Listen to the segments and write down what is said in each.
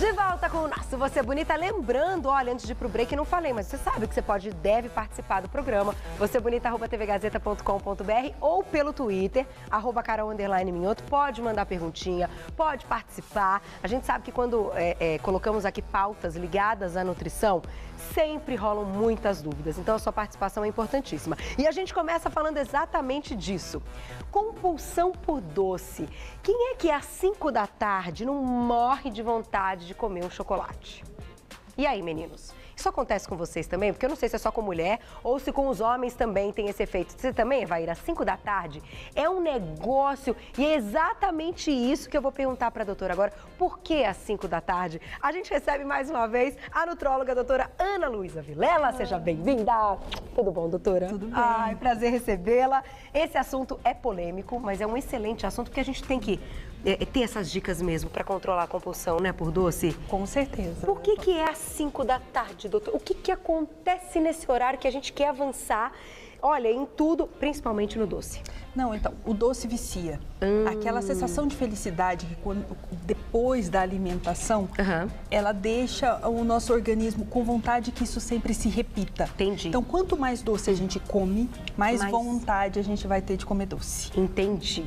De volta com o nosso Você Bonita. Lembrando, olha, antes de ir pro break, eu não falei, mas você sabe que você pode e deve participar do programa vocebonita@tvgazeta.com.br ou pelo Twitter, @Carol_Minhoto. Pode mandar perguntinha, pode participar. A gente sabe que quando colocamos aqui pautas ligadas à nutrição, sempre rolam muitas dúvidas. Então, a sua participação é importantíssima. E a gente começa falando exatamente disso. Compulsão por doce. Quem é que às 5 da tarde não morre de vontade de comer um chocolate? E aí, meninos? Isso acontece com vocês também? Porque eu não sei se é só com mulher ou se com os homens também tem esse efeito. Você também vai ir às 5 da tarde? É um negócio e é exatamente isso que eu vou perguntar para a doutora agora. Por que às 5 da tarde? A gente recebe mais uma vez a nutróloga, a doutora Ana Luísa Vilela. Seja bem-vinda. Tudo bom, doutora? Tudo bem. Ai, prazer recebê-la. Esse assunto é polêmico, mas é um excelente assunto porque a gente tem que ter essas dicas mesmo para controlar a compulsão, né, por doce. Com certeza. Por que é às 5 da tarde, doutor? O que acontece nesse horário que a gente quer avançar? Olha, em tudo, principalmente no doce. Não, então, o doce vicia. Aquela sensação de felicidade que depois da alimentação, ela deixa o nosso organismo com vontade que isso sempre se repita. Entendi. Então, quanto mais doce a gente come, mais vontade a gente vai ter de comer doce. Entendi.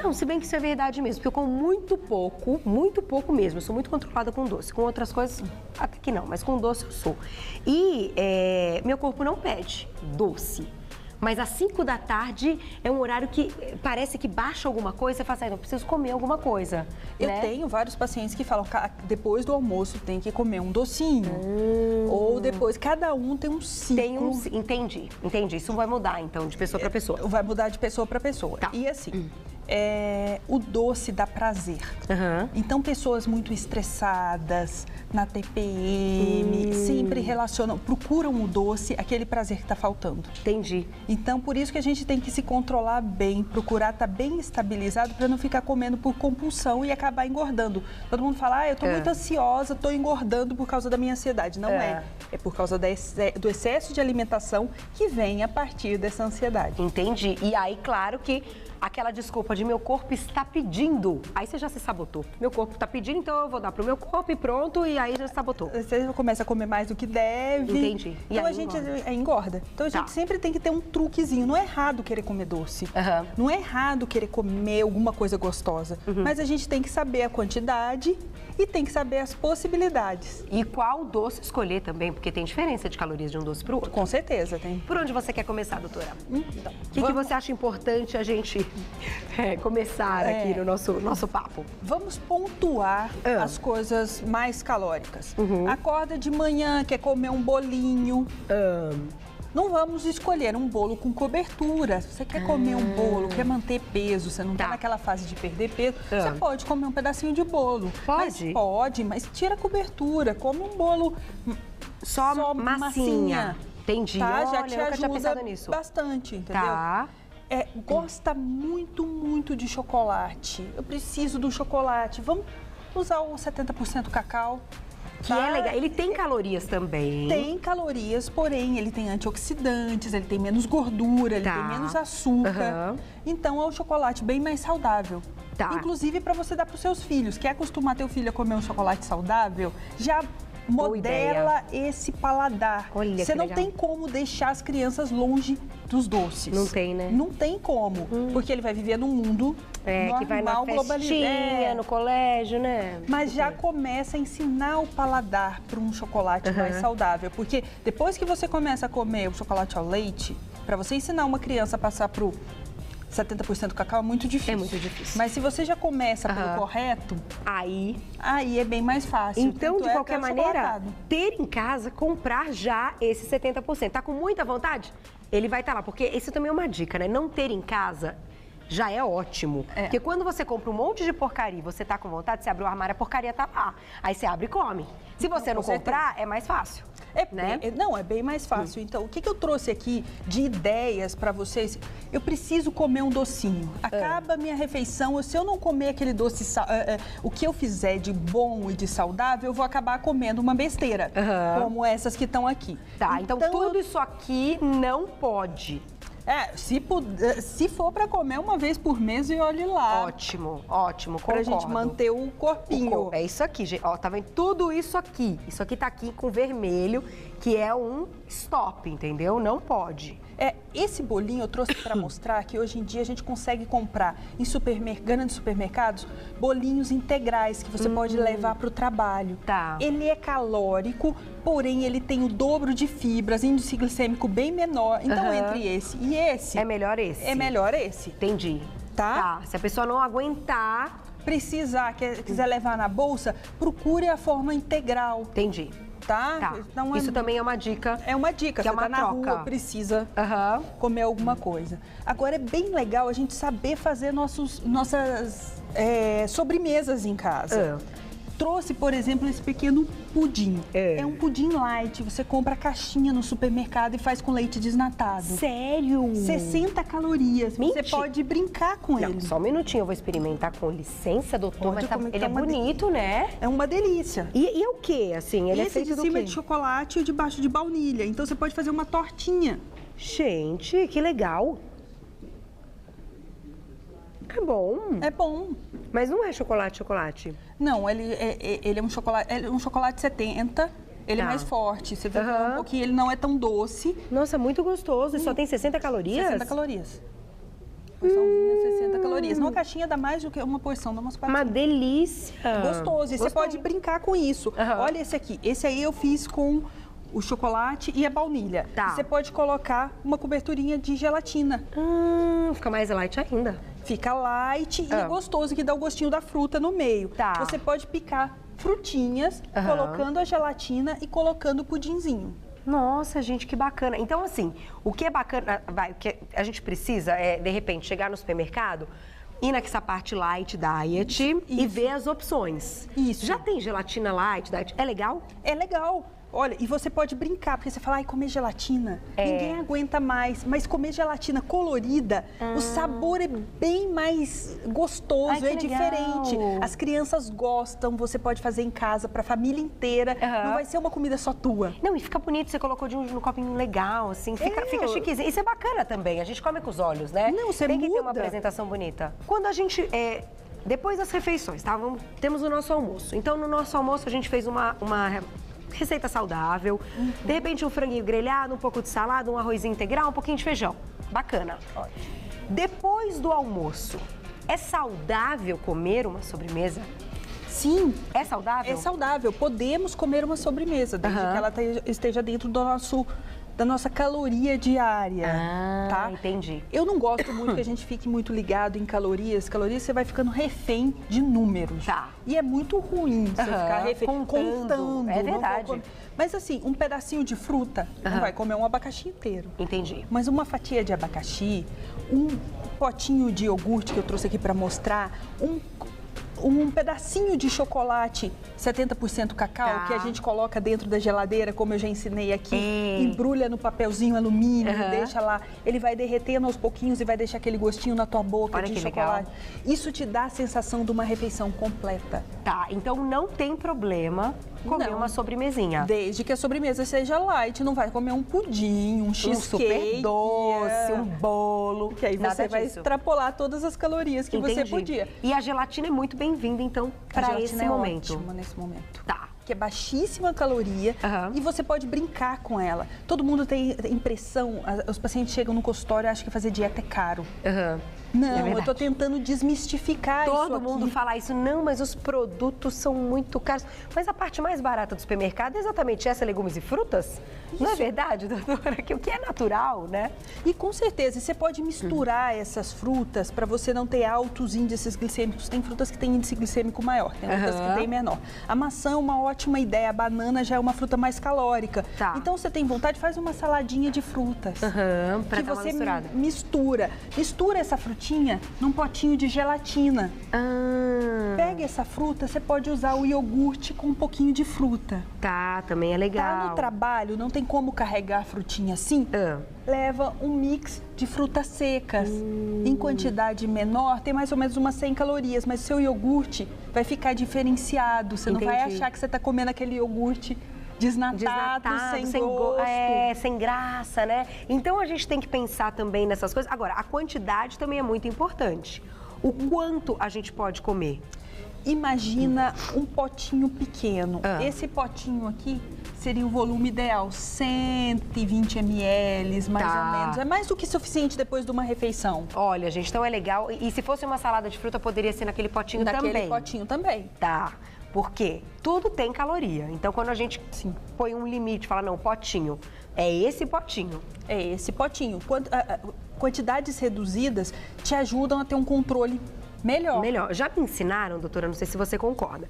Não, se bem que isso é verdade mesmo, porque eu como muito pouco mesmo. Eu sou muito controlada com doce. Com outras coisas, até que não, mas com doce eu sou. E meu corpo não pede doce. Mas às 5 da tarde é um horário que parece que baixa alguma coisa, você fala assim, eu preciso comer alguma coisa. Eu tenho vários pacientes que falam que depois do almoço tem que comer um docinho. Ou depois, cada um tem um ciclo. Entendi. Isso vai mudar, então, de pessoa para pessoa. Vai mudar de pessoa para pessoa. Tá. E assim, o doce dá prazer. Então, pessoas muito estressadas, na TPM, sempre procuram o doce, aquele prazer que está faltando. Entendi. Então, por isso que a gente tem que se controlar bem, procurar estar bem estabilizado para não ficar comendo por compulsão e acabar engordando. Todo mundo fala, eu estou muito ansiosa, estou engordando por causa da minha ansiedade. Não é. É por causa do excesso de alimentação que vem a partir dessa ansiedade. Entendi. E aí, claro que aquela desculpa de meu corpo está pedindo, aí você já se sabotou. Meu corpo está pedindo, então eu vou dar pro meu corpo e pronto, e aí já se sabotou. Você começa a comer mais do que deve. Entendi. E então aí a gente engorda. Então a gente sempre tem que ter um truquezinho. Não é errado querer comer doce. Não é errado querer comer alguma coisa gostosa. Mas a gente tem que saber a quantidade e tem que saber as possibilidades. E qual doce escolher também, porque tem diferença de calorias de um doce para o outro. Com certeza tem. Por onde você quer começar, doutora? Então, o que você acha importante a gente começar aqui no nosso papo? Vamos pontuar as coisas mais calóricas. Acorda de manhã, quer comer um bolinho. Não vamos escolher um bolo com cobertura. Se você quer comer um bolo, quer manter peso, você não está naquela fase de perder peso, você pode comer um pedacinho de bolo. Pode? Mas tira a cobertura, come um bolo só massinha. Entendi. Tá? Olha, já te eu nunca tinha pensado ajuda nisso. bastante, entendeu? Tá. Gosta muito de chocolate. Eu preciso do chocolate. Vamos usar o 70% cacau. Que é legal. Ele tem calorias também. Tem calorias, porém ele tem antioxidantes, ele tem menos gordura, ele tem menos açúcar. Então é um chocolate bem mais saudável. Inclusive para você dar para os seus filhos. Quer acostumar teu filho a comer um chocolate saudável? Já modela esse paladar. Olha, você não tem como deixar as crianças longe dos doces. Não tem, né? Não tem como, porque ele vai viver num mundo normal, que vai na festinha, no colégio, né? Mas já começa a ensinar o paladar para um chocolate mais saudável, porque depois que você começa a comer o chocolate ao leite, para você ensinar uma criança a passar pro 70% cacau é muito difícil. É muito difícil. Mas se você já começa pelo correto, aí é bem mais fácil. Então, de qualquer maneira, ter em casa, comprar já esse 70%. Tá com muita vontade? Ele vai estar lá, porque isso também é uma dica, né? Não ter em casa já é ótimo. Porque quando você compra um monte de porcaria e você tá com vontade, você abre o armário, a porcaria tá lá. Aí você abre e come. Se você não comprar, é mais fácil. É bem mais fácil. Então, o que eu trouxe aqui de ideias para vocês? Eu preciso comer um docinho. Acaba a minha refeição, se eu não comer aquele doce, o que eu fizer de bom e de saudável, eu vou acabar comendo uma besteira, como essas que estão aqui. Então tudo isso aqui não pode. Se for para comer uma vez por mês, e olhe lá. Ótimo, ótimo, concordo. Pra gente manter o corpinho. É isso aqui, gente. Ó, tá vendo? Tudo isso aqui. Isso aqui tá aqui com vermelho, que é um stop, entendeu? Não pode. Esse bolinho eu trouxe para mostrar que hoje em dia a gente consegue comprar em grandes supermercados bolinhos integrais que você pode levar para o trabalho. Tá. Ele é calórico, porém ele tem o dobro de fibras, índice glicêmico bem menor. Então, entre esse e esse... É melhor esse? É melhor esse. Entendi. Tá? Se a pessoa não aguentar... quiser levar na bolsa, procure a forma integral. Entendi. Tá? Então, isso também é uma dica. É uma dica. Que você é uma tá na troca. rua, precisa comer alguma coisa. Agora, é bem legal a gente saber fazer nossas sobremesas em casa. Trouxe, por exemplo, esse pequeno pudim. É um pudim light. Você compra a caixinha no supermercado e faz com leite desnatado. Sério? 60 calorias. Mentira. Você pode brincar com ele. Só um minutinho, eu vou experimentar com licença, doutor. Pode comer, ele é bonito, né? É uma delícia. E o que, assim? Ele é feito de cima de chocolate e de baixo de baunilha. Então, você pode fazer uma tortinha. Gente, que legal. É bom. É bom. Mas não é chocolate. Não, ele é um chocolate 70. Ele é mais forte. Você vê um pouquinho, ele não é tão doce. Nossa, muito gostoso. E só tem 60 calorias? 60 calorias. Porçãozinha, 60 calorias. Numa caixinha dá mais do que uma porção, dá umas 4. Uma delícia. Gostoso. E você pode brincar com isso. Olha esse aqui. Esse aí eu fiz com o chocolate e a baunilha. Você pode colocar uma coberturinha de gelatina. Fica mais light ainda. Fica light e é gostoso, que dá o gostinho da fruta no meio. Você pode picar frutinhas, colocando a gelatina e colocando o pudinzinho. Nossa, gente, que bacana. Então, assim, o que é bacana, o que a gente precisa é, de repente, chegar no supermercado, ir nessa parte light diet e ver as opções. Já tem gelatina light diet? É legal? É legal. Olha, e você pode brincar, porque você fala, comer gelatina, ninguém aguenta mais. Mas comer gelatina colorida, o sabor é bem mais gostoso, é diferente. As crianças gostam, você pode fazer em casa para a família inteira. Não vai ser uma comida só tua. Não, e fica bonito, você colocou no copinho legal, assim, fica chiquezinho. Isso é bacana também, a gente come com os olhos, né? Não, você tem que ter uma apresentação bonita. Quando a gente... depois das refeições, tá? Temos o nosso almoço. Então, no nosso almoço, a gente fez uma receita saudável, de repente um franguinho grelhado, um pouco de salada, um arrozinho integral, um pouquinho de feijão. Bacana. Depois do almoço, é saudável comer uma sobremesa? Sim. É saudável? É saudável. Podemos comer uma sobremesa, desde que ela esteja dentro da nossa caloria diária, tá? Entendi. Eu não gosto muito que a gente fique muito ligado em calorias. Calorias você vai ficando refém de números. E é muito ruim você ficar refém, contando. É verdade. Mas assim, um pedacinho de fruta, não vai comer um abacaxi inteiro. Entendi. Mas uma fatia de abacaxi, um potinho de iogurte que eu trouxe aqui para mostrar, um pedacinho de chocolate 70% cacau, que a gente coloca dentro da geladeira, como eu já ensinei aqui, embrulha no papelzinho alumínio, deixa lá, ele vai derretendo aos pouquinhos e vai deixar aquele gostinho na tua boca de chocolate. Legal. Isso te dá a sensação de uma refeição completa. Então não tem problema comer uma sobremesinha. Desde que a sobremesa seja light, não vai comer um pudim, um cheesecake, super doce, um bolo. Que aí você vai extrapolar todas as calorias que você podia. E a gelatina é muito bem-vinda, então, para esse momento. Ótima nesse momento. Que é baixíssima caloria e você pode brincar com ela. Todo mundo tem impressão, os pacientes chegam no consultório e acham que fazer dieta é caro. Não, eu tô tentando desmistificar isso aqui. Todo mundo fala isso, não, mas os produtos são muito caros. Mas a parte mais barata do supermercado é exatamente essa, legumes e frutas? Isso. Não é verdade, doutora? Que o que é natural, né? E com certeza, você pode misturar essas frutas para você não ter altos índices glicêmicos. Tem frutas que têm índice glicêmico maior, tem outras que têm menor. A maçã é uma ótima ideia, a banana já é uma fruta mais calórica. Então, você tem vontade, faz uma saladinha de frutas. Pra dar uma misturada. Mistura essa frutinha num potinho de gelatina. Pega essa fruta, você pode usar o iogurte com um pouquinho de fruta. Também é legal. Tá no trabalho, não tem como carregar a frutinha assim? Leva um mix de frutas secas. Em quantidade menor, tem mais ou menos umas 100 calorias, mas o seu iogurte vai ficar diferenciado. Você não vai achar que você está comendo aquele iogurte desnatado, sem gosto. Sem graça, né? Então a gente tem que pensar também nessas coisas. Agora, a quantidade também é muito importante. O quanto a gente pode comer? Imagina um potinho pequeno. Esse potinho aqui seria o volume ideal, 120 ml, mais ou menos. É mais do que suficiente depois de uma refeição. Olha, gente, então é legal. E se fosse uma salada de fruta, poderia ser naquele potinho também? Naquele potinho também. Tá. Porque tudo tem caloria. Então, quando a gente põe um limite, fala, não, potinho, é esse potinho. É esse potinho. Quantidades reduzidas te ajudam a ter um controle melhor. Já me ensinaram, doutora, não sei se você concorda,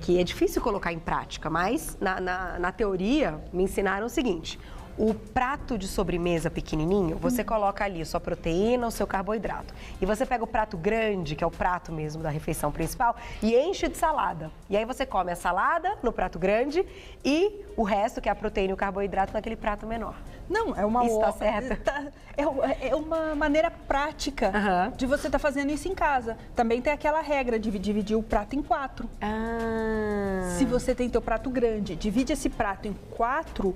que é difícil colocar em prática, mas na teoria me ensinaram o seguinte: o prato de sobremesa pequenininho, você coloca ali a sua proteína, o seu carboidrato. E você pega o prato grande, que é o prato mesmo da refeição principal, e enche de salada. E aí você come a salada no prato grande e o resto, que é a proteína e o carboidrato, naquele prato menor. Não, é uma Isso tá certo. É uma maneira prática de você estar fazendo isso em casa. Também tem aquela regra de dividir o prato em 4. Se você tem teu prato grande, divide esse prato em 4,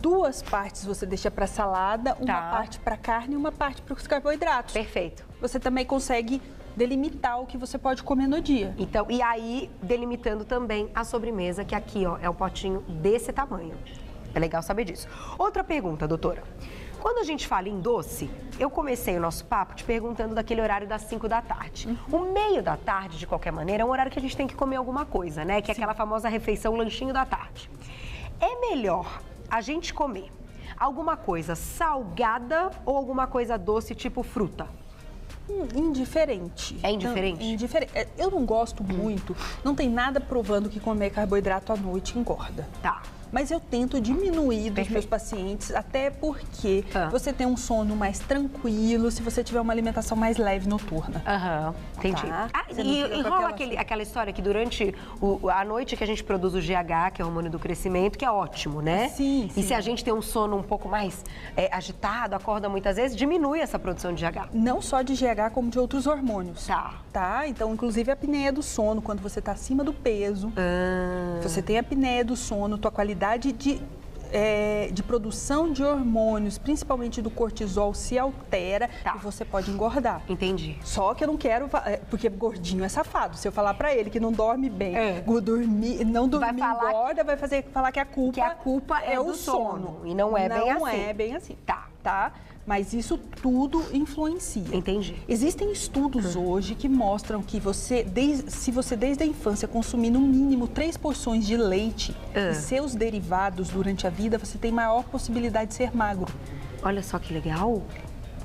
2 partes você deixa para salada, uma parte para carne e uma parte para os carboidratos. Perfeito. Você também consegue delimitar o que você pode comer no dia. Então, e aí, delimitando também a sobremesa, que aqui, ó, é um potinho desse tamanho. É legal saber disso. Outra pergunta, doutora. Quando a gente fala em doce, eu comecei o nosso papo te perguntando daquele horário das 5 da tarde. O meio da tarde, de qualquer maneira, é um horário que a gente tem que comer alguma coisa, né? Que é aquela famosa refeição, lanchinho da tarde. É melhor a gente comer alguma coisa salgada ou alguma coisa doce, tipo fruta? Indiferente. É indiferente? Indiferente. Eu não gosto muito, não tem nada provando que comer carboidrato à noite engorda. Tá. Mas eu tento diminuir dos meus pacientes, até porque você tem um sono mais tranquilo se você tiver uma alimentação mais leve noturna. Entendi. Tá? E rola aquela história que durante a noite que a gente produz o GH, que é o hormônio do crescimento, que é ótimo, né? Sim. E se a gente tem um sono um pouco mais agitado, acorda muitas vezes, diminui essa produção de GH. Não só de GH, como de outros hormônios. Tá. Então, inclusive a apneia do sono, quando você está acima do peso, você tem a apneia do sono, tua qualidade de produção de hormônios, principalmente do cortisol, se altera e você pode engordar. Entendi. Só que eu não quero, porque gordinho é safado. Se eu falar pra ele que não dorme bem, não dormir engorda, vai falar que a culpa é o sono. E não é bem assim. Não é bem assim. Tá? Mas isso tudo influencia. Entendi. Existem estudos hoje que mostram que se você desde a infância consumir no mínimo 3 porções de leite e seus derivados durante a vida, você tem maior possibilidade de ser magro. Olha só que legal.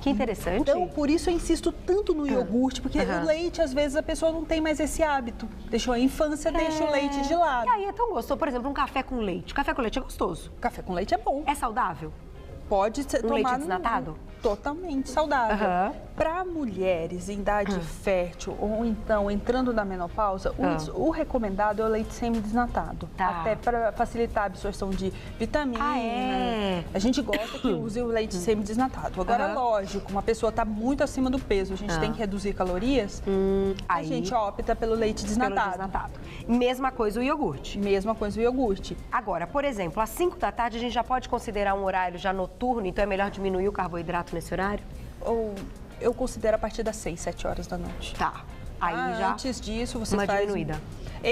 Que interessante. Então, por isso eu insisto tanto no iogurte, porque o leite, às vezes, a pessoa não tem mais esse hábito. Deixou a infância, deixa o leite de lado. E aí é tão gostoso. Por exemplo, um café com leite. Café com leite é gostoso. Café com leite é bom. É saudável? Pode ser tomado leite desnatado? Totalmente saudável. Para mulheres em idade fértil ou então entrando na menopausa, o recomendado é o leite semi-desnatado. Até para facilitar a absorção de vitaminas. A gente gosta que use o leite semi-desnatado. Agora, lógico, uma pessoa está muito acima do peso, a gente tem que reduzir calorias, a gente opta pelo leite desnatado. Mesma coisa o iogurte? Mesma coisa o iogurte. Agora, por exemplo, às 5 da tarde a gente já pode considerar um horário já noturno, então é melhor diminuir o carboidrato nesse horário? Ou eu considero a partir das 6, 7 horas da noite. Aí já antes disso, você uma faz diminuída.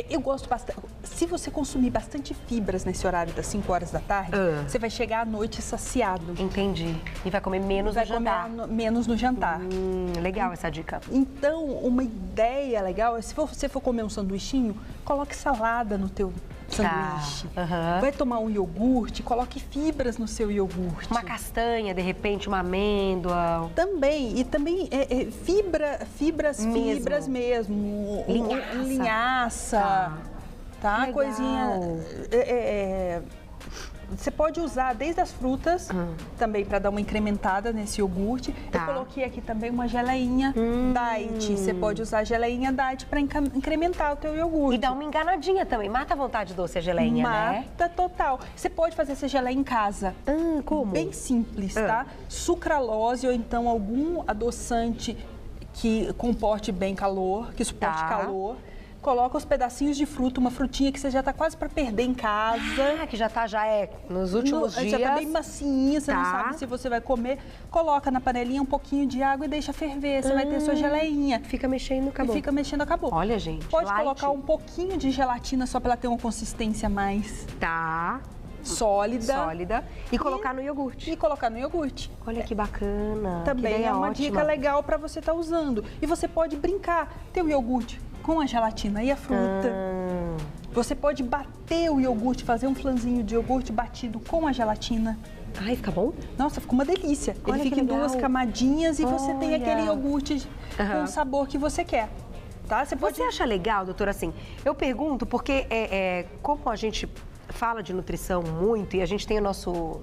Eu gosto bastante. Se você consumir bastante fibras nesse horário das 5 horas da tarde, você vai chegar à noite saciado. Entendi. E vai comer menos no jantar. Vai comer menos no jantar. Legal essa dica. Então, uma ideia legal é, se você for comer um sanduichinho, coloque salada no teu sanduíche. Vai tomar um iogurte, coloque fibras no seu iogurte. Uma castanha, de repente, uma amêndoa. Também. E também fibras mesmo. Linhaça. Tá? Legal. Coisinha. Você pode usar desde as frutas, também para dar uma incrementada nesse iogurte. Eu coloquei aqui também uma geleinha diet. Você pode usar a geleinha diet para incrementar o teu iogurte. E dá uma enganadinha também. Mata a vontade doce a geleinha, né? Mata total. Você pode fazer essa geleia em casa. Como? Bem simples, tá? Sucralose ou então algum adoçante que comporte bem calor, que suporte calor. coloca os pedacinhos de fruta, uma frutinha que você já tá quase para perder em casa. Ah, que já é nos últimos dias. Já tá bem macinha, você não sabe se você vai comer. Coloca na panelinha um pouquinho de água e deixa ferver, você vai ter sua geleinha. Fica mexendo, acabou. E fica mexendo, acabou. Olha, gente, pode colocar um pouquinho de gelatina só para ela ter uma consistência mais... Sólida. E colocar no iogurte. E colocar no iogurte. Olha que bacana. Também é uma dica legal para você estar usando. E você pode brincar. Ter o iogurte com a gelatina e a fruta. Você pode bater o iogurte, fazer um flanzinho de iogurte batido com a gelatina. Ai, fica bom? Nossa, fica uma delícia. Olha, ele fica em 2 camadinhas e você tem aquele iogurte com o sabor que você quer. Tá? Você acha legal, doutora, assim? Eu pergunto porque como a gente fala de nutrição muito e a gente tem o nosso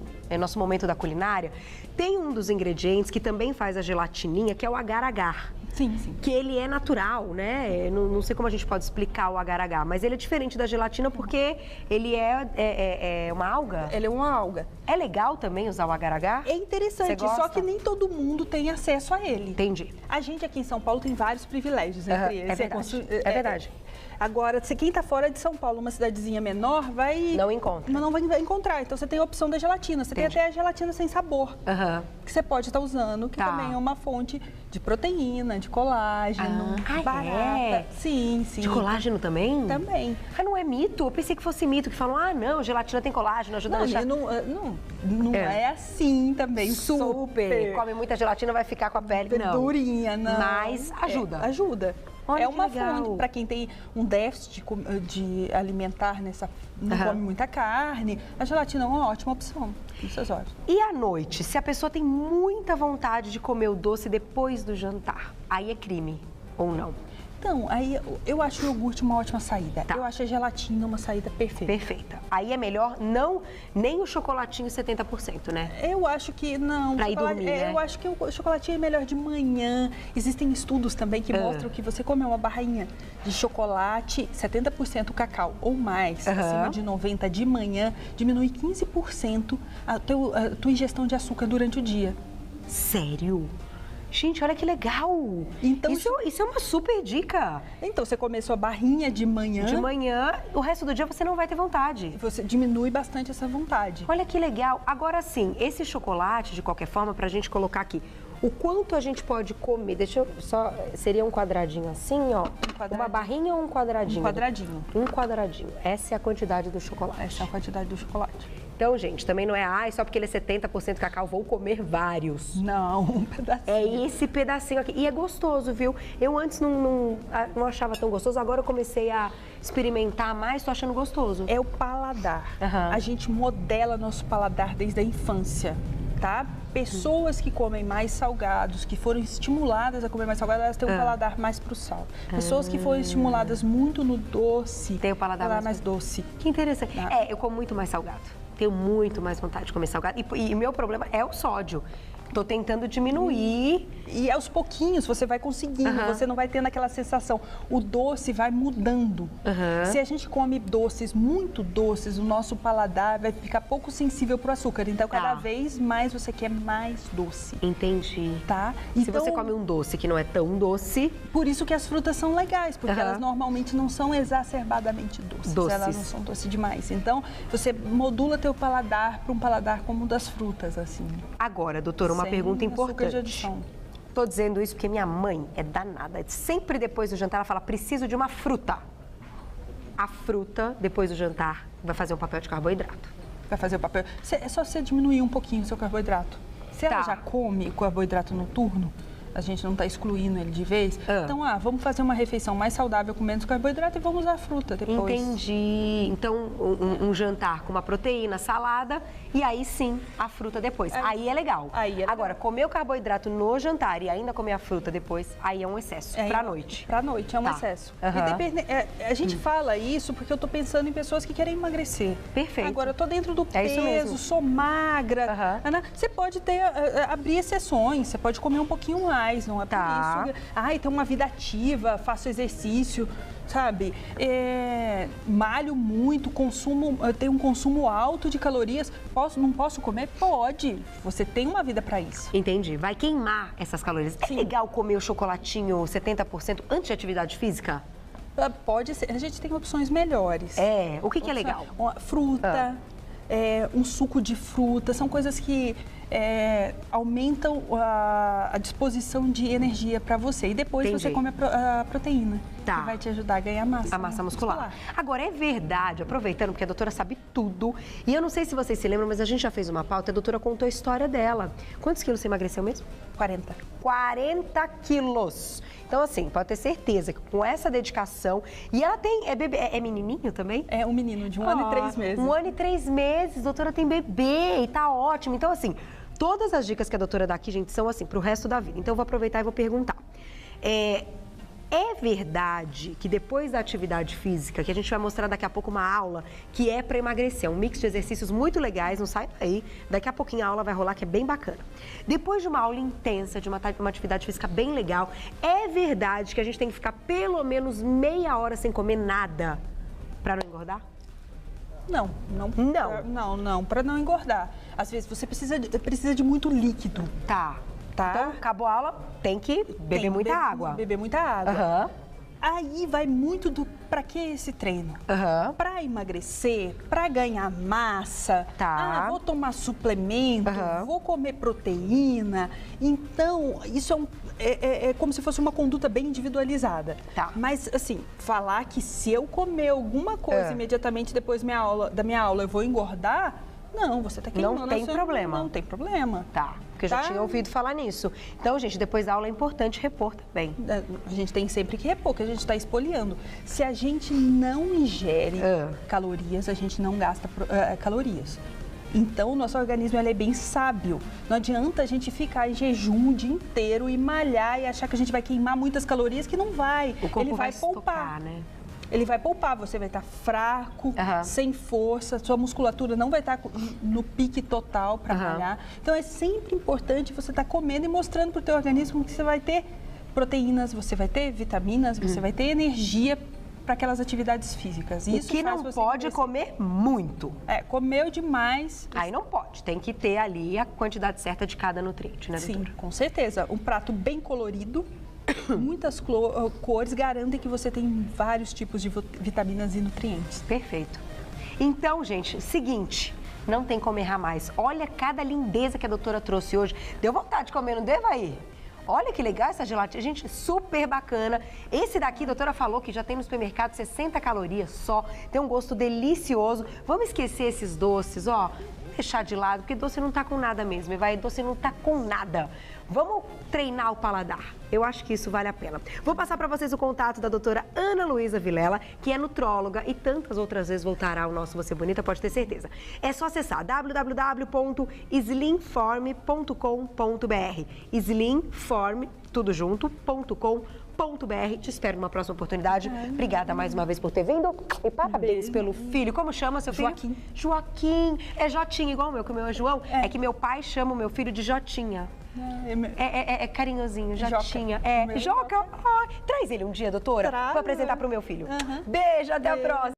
momento da culinária, tem um dos ingredientes que também faz a gelatininha, que é o agar-agar. Sim. Que ele é natural, né? Não sei como a gente pode explicar o agar-agar, mas ele é diferente da gelatina porque ele é uma alga. Ele é uma alga. É legal também usar o agar-agar? É interessante, só que nem todo mundo tem acesso a ele. Entendi. A gente aqui em São Paulo tem vários privilégios entre eles. É verdade. Agora, se quem está fora de São Paulo, uma cidadezinha menor, não encontra. Não vai encontrar. Então, você tem a opção da gelatina. Você tem até a gelatina sem sabor, que você pode estar usando, que também é uma fonte de proteína, de colágeno, barata. Sim. De colágeno também? Também. Não é mito? Eu pensei que fosse mito, que falam, não, gelatina tem colágeno, ajuda a deixar... Não é assim também. Super. Come muita gelatina, vai ficar com a pele, durinha, não. Mas ajuda. Ajuda. Olha, é uma fonte para quem tem um déficit de alimentar, não come muita carne. A gelatina é uma ótima opção nessas horas. E à noite, se a pessoa tem muita vontade de comer o doce depois do jantar, aí é crime ou não? Então, aí eu acho o iogurte uma ótima saída. Eu acho a gelatina uma saída perfeita. Perfeita. Aí é melhor nem o chocolatinho 70%, né? Eu acho que não. Pra ir dormir, né? Eu acho que o chocolatinho é melhor de manhã. Existem estudos também que mostram que você comer uma barrinha de chocolate, 70% cacau ou mais, acima de 90% de manhã, diminui 15% a tua ingestão de açúcar durante o dia. Sério? Gente, olha que legal! Então, isso é uma super dica. Então, você comer sua barrinha de manhã... De manhã, o resto do dia você não vai ter vontade. Você diminui bastante essa vontade. Olha que legal. Agora sim, esse chocolate, de qualquer forma, pra gente colocar aqui, o quanto a gente pode comer? Deixa eu só... Seria um quadradinho assim, ó? Uma barrinha ou um quadradinho? Um quadradinho. Um quadradinho. Essa é a quantidade do chocolate. Essa é a quantidade do chocolate. Então, gente, também não é, só porque ele é 70% cacau, vou comer vários. Não, um pedacinho. É esse pedacinho aqui. E é gostoso, viu? Eu antes não achava tão gostoso, agora eu comecei a experimentar mais, tô achando gostoso. É o paladar. A gente modela nosso paladar desde a infância, tá? Pessoas que comem mais salgados, que foram estimuladas a comer mais salgado, elas têm um paladar mais pro sal. Pessoas que foram estimuladas muito no doce, tem o paladar mais doce. Que interessante. Eu como muito mais salgado. Tenho muito mais vontade de comer salgado. E o meu problema é o sódio. Tô tentando diminuir. E aos pouquinhos você vai conseguindo, você não vai tendo aquela sensação. O doce vai mudando. Se a gente come doces, muito doces, o nosso paladar vai ficar pouco sensível para o açúcar. Então, cada vez mais você quer mais doce. Entendi. Tá? Se você come um doce que não é tão doce... Por isso que as frutas são legais, porque elas normalmente não são exacerbadamente doces. Elas não são doces demais. Então, você modula teu paladar para um paladar como o das frutas, assim. Agora, doutora, uma pergunta importante. Tô dizendo isso porque minha mãe é danada. Sempre depois do jantar ela fala, preciso de uma fruta. A fruta, depois do jantar, vai fazer um papel de carboidrato. Vai fazer o papel... É só você diminuir um pouquinho o seu carboidrato. Se ela já come carboidrato noturno, a gente não está excluindo ele de vez. Então, vamos fazer uma refeição mais saudável com menos carboidrato e vamos usar a fruta depois. Entendi. Então, um jantar com uma proteína, salada e aí sim a fruta depois. Aí é legal. Agora, comer o carboidrato no jantar e ainda comer a fruta depois, aí é um excesso. Pra noite. Pra noite, é um excesso. A gente fala isso porque eu tô pensando em pessoas que querem emagrecer. Perfeito. Agora, eu tô dentro do peso, sou magra. Você pode abrir exceções, você pode comer um pouquinho mais. Não é por isso. Tenho uma vida ativa, faço exercício, sabe? Malho muito, tenho um consumo alto de calorias. Não posso comer? Pode. Você tem uma vida para isso. Entendi. Vai queimar essas calorias. É legal comer o chocolatinho 70% antes de atividade física? Pode ser, a gente tem opções melhores. O que é legal? Fruta, um suco de fruta, são coisas que aumentam a disposição de energia para você. E depois você come a proteína, que vai te ajudar a ganhar massa. A massa muscular. Agora, é verdade, aproveitando, porque a doutora sabe tudo, e eu não sei se vocês se lembram, mas a gente já fez uma pauta, a doutora contou a história dela. Quantos quilos você emagreceu mesmo? 40. 40 quilos. Então, assim, pode ter certeza que com essa dedicação... E ela tem... É menininho também? É um menino de 1 ano e 3 meses. 1 ano e 3 meses, doutora tem bebê e tá ótimo. Então, assim, todas as dicas que a doutora dá aqui, gente, são assim, pro resto da vida. Então, eu vou aproveitar e vou perguntar. É verdade que depois da atividade física, que a gente vai mostrar daqui a pouco uma aula que é para emagrecer, um mix de exercícios muito legais, não sai daí, daqui a pouquinho a aula vai rolar que é bem bacana. Depois de uma aula intensa, de uma atividade física bem legal, é verdade que a gente tem que ficar pelo menos meia hora sem comer nada para não engordar? Não, para não engordar. Às vezes você precisa de muito líquido. Tá. Então, acabou a aula, tem que beber muita água. Beber muita água. Aí vai muito do para que esse treino? Para emagrecer, para ganhar massa. Vou tomar suplemento, vou comer proteína. Então, isso é como se fosse uma conduta bem individualizada. Mas, assim, falar que se eu comer alguma coisa imediatamente depois da minha aula eu vou engordar... Não, você está queimando. Não tem problema. Não tem problema. Porque eu já tinha ouvido falar nisso. Então, gente, depois da aula é importante repor também. A gente tem sempre que repor, que a gente está espoliando. Se a gente não ingere calorias, a gente não gasta calorias. Então, o nosso organismo ele é bem sábio. Não adianta a gente ficar em jejum o dia inteiro e malhar e achar que a gente vai queimar muitas calorias, que não vai. O corpo ele vai poupar. Estocar, né? Ele vai poupar, você vai estar fraco, sem força, sua musculatura não vai estar no pique total para malhar. Então, é sempre importante você estar comendo e mostrando para o teu organismo que você vai ter proteínas, você vai ter vitaminas, você vai ter energia para aquelas atividades físicas. O que não pode comer muito. Comeu demais. Aí não pode, tem que ter ali a quantidade certa de cada nutriente, né, doutora? Sim, com certeza. Um prato bem colorido. Muitas cores garantem que você tem vários tipos de vitaminas e nutrientes. Perfeito. Então, gente, seguinte, não tem como errar mais. Olha cada lindeza que a doutora trouxe hoje. Deu vontade de comer, não deu aí? Olha que legal essa gelatina, gente, super bacana. Esse daqui, a doutora falou que já tem no supermercado 60 calorias só, tem um gosto delicioso. Vamos esquecer esses doces, ó, deixar de lado, porque doce não tá com nada mesmo, doce não tá com nada. Vamos treinar o paladar. Eu acho que isso vale a pena. Vou passar para vocês o contato da doutora Ana Luísa Vilela, que é nutróloga e tantas outras vezes voltará ao nosso Você Bonita, pode ter certeza. É só acessar www.slimform.com.br slimform, tudo junto.com.br. Te espero numa próxima oportunidade. Obrigada mais uma vez por ter vindo e parabéns pelo filho. Como chama seu filho? Joaquim. Joaquim. É Jotinha, igual o meu, que o meu é João. É que meu pai chama o meu filho de Jotinha. É carinhosinho, Jotinha. Joca. Traz ele um dia, doutora, para apresentar para o meu filho. Beijo, até a próxima.